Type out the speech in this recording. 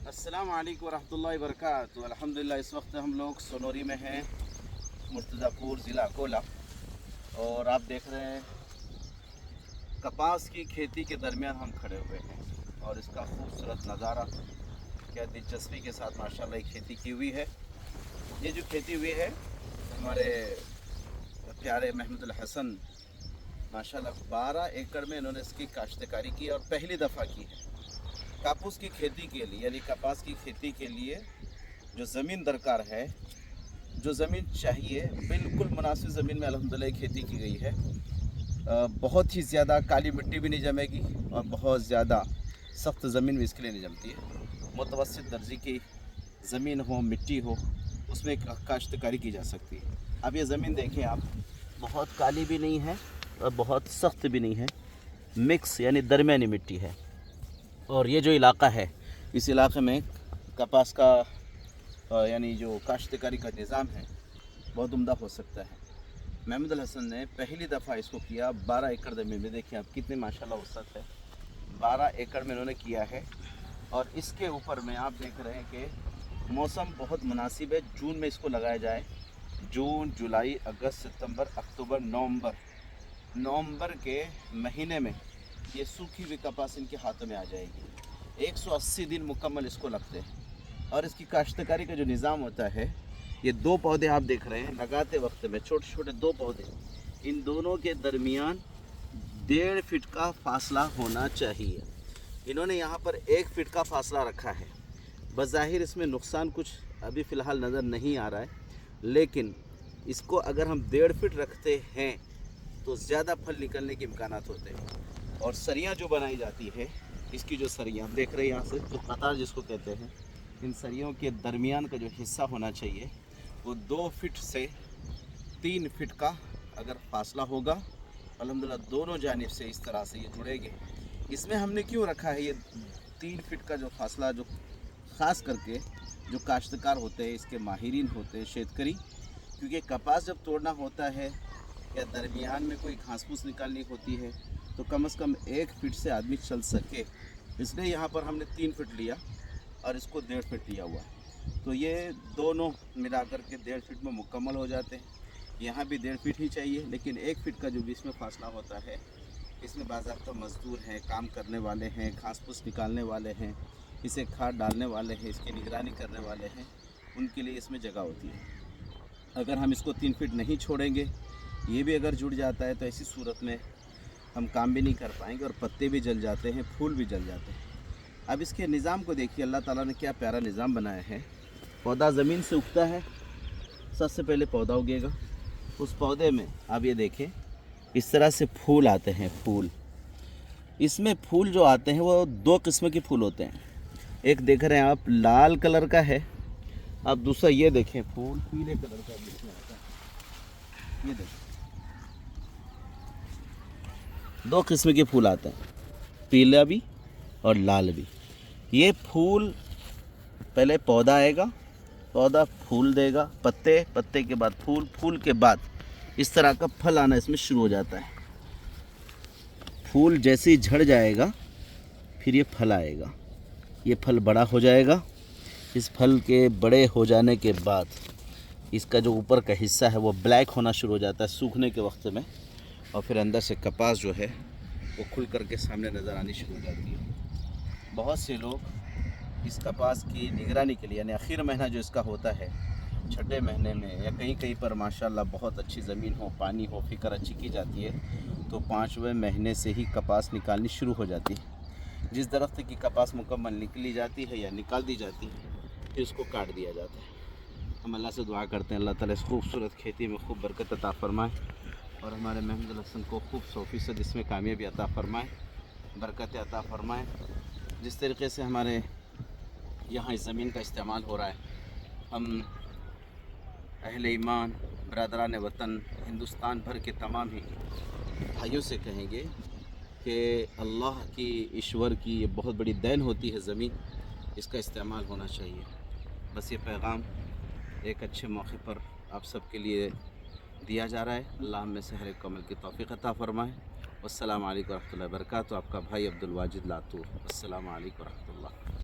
अस्सलाम वालेकुम वरहमतुल्लाहि वबरकातुहू। अल्हम्दुलिल्लाह इस वक्त हम लोग सोनोरी में हैं, मुर्तज़ापुर ज़िला अकोला। और आप देख रहे हैं कपास की खेती के दरमियान हम खड़े हुए हैं और इसका खूबसूरत नज़ारा, क्या दिलचस्पी के साथ माशाल्लाह खेती की हुई है। ये जो खेती हुई है हमारे प्यारे महमूद हसन माशाल्लाह 12 एकड़ में इन्होंने इसकी काश्तकारी की और पहली दफ़ा की है। कापूस की खेती के लिए यानी कपास की खेती के लिए जो ज़मीन दरकार है, जो ज़मीन चाहिए, बिल्कुल मुनासिब ज़मीन में अल्हम्दुलिल्लाह खेती की गई है। बहुत ही ज़्यादा काली मिट्टी भी नहीं जमेगी और बहुत ज़्यादा सख्त ज़मीन भी इसके लिए नहीं जमती है। मुतवस्सित दर्जे की ज़मीन हो, मिट्टी हो, उसमें काश्तकारी की जा सकती है। अब ये ज़मीन देखें आप, बहुत काली भी नहीं है और बहुत सख्त भी नहीं है, मिक्स यानी दरमियानी मिट्टी है। और ये जो इलाका है, इस इलाके में कपास का यानी जो काश्तकारी का निज़ाम है बहुत उम्दा हो सकता है। महमूद हसन ने पहली दफ़ा इसको किया 12 एकड़ ज़मीन में। देखिए आप कितने माशाल्लाह वसअत है, 12 एकड़ में इन्होंने किया है। और इसके ऊपर में आप देख रहे हैं कि मौसम बहुत मुनासिब है। जून में इसको लगाया जाए, जून, जुलाई, अगस्त, सितंबर, अक्टूबर, नवंबर के महीने में ये सूखी हुई कपास इनके हाथों में आ जाएगी। 180 दिन मुकम्मल इसको लगते हैं। और इसकी काश्तकारी का जो निज़ाम होता है, ये दो पौधे आप देख रहे हैं लगाते वक्त में, छोटे छोटे दो पौधे, इन दोनों के दरमियान 1.5 फीट का फासला होना चाहिए। इन्होंने यहाँ पर 1 फीट का फासला रखा है। बज़ाहिर इसमें नुकसान कुछ अभी फ़िलहाल नज़र नहीं आ रहा है, लेकिन इसको अगर हम 1.5 फीट रखते हैं तो ज़्यादा फल निकलने के इम्कानात होते हैं। और सरियाँ जो बनाई जाती है, इसकी जो सरियाँ आप देख रहे हैं यहाँ से, जो कतार जिसको कहते हैं, इन सरियों के दरमियान का जो हिस्सा होना चाहिए वो 2 फीट से 3 फीट का अगर फासला होगा, अल्हम्दुलिल्लाह दोनों जानिब से इस तरह से ये जुड़ेंगे। इसमें हमने क्यों रखा है ये 3 फीट का जो फासला, जो ख़ास करके जो काश्तकार होते हैं, इसके माहिरीन होते हैं, शेतकरी, क्योंकि कपास जब तोड़ना होता है या दरमियान में कोई घास फूस निकालनी होती है तो कम से कम 1 फीट से आदमी चल सके, इसलिए यहाँ पर हमने 3 फीट लिया और इसको 1.5 फीट लिया हुआ है। तो ये दोनों मिलाकर के 1.5 फीट में मुकम्मल हो जाते हैं। यहाँ भी 1.5 फीट ही चाहिए, लेकिन 1 फीट का जो बीच में फासला होता है, इसमें बाज़ाब्ता मज़दूर हैं, काम करने वाले हैं, घास फूस निकालने वाले हैं, इसे खाद डालने वाले हैं, इसकी निगरानी करने वाले हैं, उनके लिए इसमें जगह होती है। अगर हम इसको 3 फीट नहीं छोड़ेंगे, ये भी अगर जुड़ जाता है तो ऐसी सूरत में हम काम भी नहीं कर पाएंगे और पत्ते भी जल जाते हैं, फूल भी जल जाते हैं। अब इसके निज़ाम को देखिए, अल्लाह ताला ने क्या प्यारा निज़ाम बनाया है। पौधा ज़मीन से उगता है, सबसे पहले पौधा उगेगा, उस पौधे में आप ये देखें इस तरह से फूल आते हैं। फूल, इसमें फूल जो आते हैं वो 2 किस्म के फूल होते हैं। एक देख रहे हैं आप लाल कलर का है, आप दूसरा ये देखें फूल पीले कलर का बीच में आता है। ये देखें 2 किस्म के फूल आते हैं, पीला भी और लाल भी। ये फूल पहले पौधा आएगा, पौधा फूल देगा, पत्ते के बाद फूल, फूल के बाद इस तरह का फल आना इसमें शुरू हो जाता है। फूल जैसे ही झड़ जाएगा फिर ये फल आएगा, ये फल बड़ा हो जाएगा। इस फल के बड़े हो जाने के बाद इसका जो ऊपर का हिस्सा है वो ब्लैक होना शुरू हो जाता है सूखने के वक्त में, और फिर अंदर से कपास जो है वो खुल करके सामने नज़र आनी शुरू हो जाती है। बहुत से लोग इस कपास की निगरानी के लिए, यानी आखिर महीना जो इसका होता है, छठे महीने में या कहीं कहीं पर माशाल्लाह बहुत अच्छी ज़मीन हो, पानी हो, फ़िक्र अच्छी की जाती है, तो 5वें महीने से ही कपास निकालनी शुरू हो जाती है। जिस दरख्त की कपास मुकम्मल निकली जाती है या निकाल दी जाती है, फिर उसको काट दिया जाता है। हम अल्लाह से दुआ करते हैं अल्लाह ताला इस खूबसूरत खेती में खूब बरकत अता फरमाए और हमारे महमूद हसन को खूब 100% इसमें कामयाबी अता फ़रमाए, बरकत अता फ़रमाए। जिस तरीके से हमारे यहाँ इस ज़मीन का इस्तेमाल हो रहा है, हम अहले ईमान, बरदरान वतन, हिंदुस्तान भर के तमाम ही भाइयों से कहेंगे कि अल्लाह की, ईश्वर की ये बहुत बड़ी देन होती है ज़मीन, इसका इस्तेमाल होना चाहिए। बस ये पैगाम एक अच्छे मौके पर आप सबके लिए दिया जा रहा है। अल्लाह में से हर एक अमल की तौफीक अता फ़रमाए। अस्सलामु अलैकुम रहमतुल्लाहि व बरकातुहू। आपका भाई अब्दुल वाजिद लातूर। अस्सलामु अलैकुम रहमतुल्लाह।